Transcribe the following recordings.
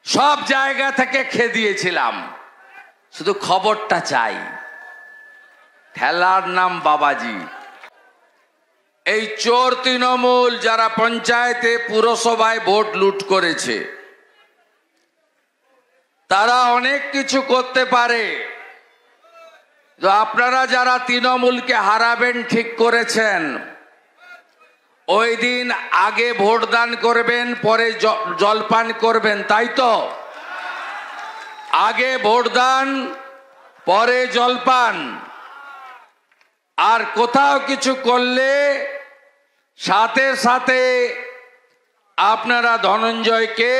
সব জায়গা থেকে খেদিয়েছিলাম, শুধু খবরটা চাই। ঠেলার নাম বাবাজি। এই চোর তৃণমূল যারা পঞ্চায়েতে পুরসভায় ভোট লুট করেছে, তারা অনেক কিছু করতে পারে। তো আপনারা যারা তৃণমূলকে হারাবেন ঠিক করেছেন, ওই দিন আগে ভোট দান করবেন, পরে জলপান করবেন, তাই তো? আগে ভোট দান, পরে জলপান। আর কোথাও কিছু করলে সাথে সাথে আপনারা ধনঞ্জয়কে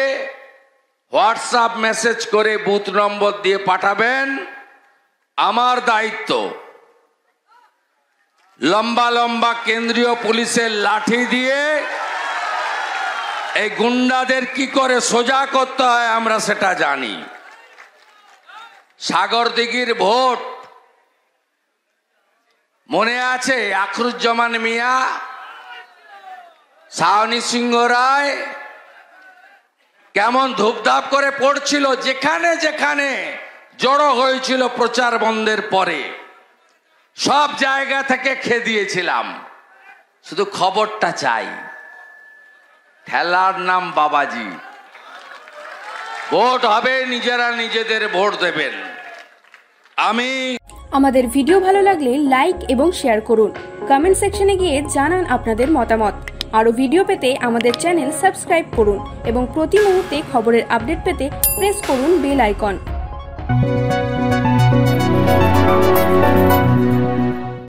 হোয়াটসঅ্যাপ মেসেজ করে বুথ নম্বর দিয়ে পাঠাবেন। আমার দায়িত্ব লম্বা লম্বা কেন্দ্রীয় পুলিশের লাঠি দিয়ে এই গুন্ডাদের কি করে সোজা করতে হয় আমরা সেটা জানি। সাগরদিঘির ভোট মনে আছে? আখরুজ্জামান মিয়া, সায়নী সিংহ রায় কেমন ধূপধাপ করে পড়ছিল, যেখানে যেখানে জড়ো হয়েছিল প্রচার বন্ধের পরে। সব জায়গা থেকে খেদিয়েছিলাম, শুধু খবরটা চাই। ঠেলার নাম বাবাজি। ভোট হবে, নিজেরা নিজেদের ভোট দেবেন। আমাদের ভিডিও ভালো লাগলে লাইক এবং শেয়ার করুন। কমেন্ট সেকশনে গিয়ে জানান আপনাদের মতামত। আরো ভিডিও পেতে আমাদের চ্যানেল সাবস্ক্রাইব করুন এবং প্রতি মুহূর্তে খবরের আপডেট পেতে প্রেস করুন বেল আইকন।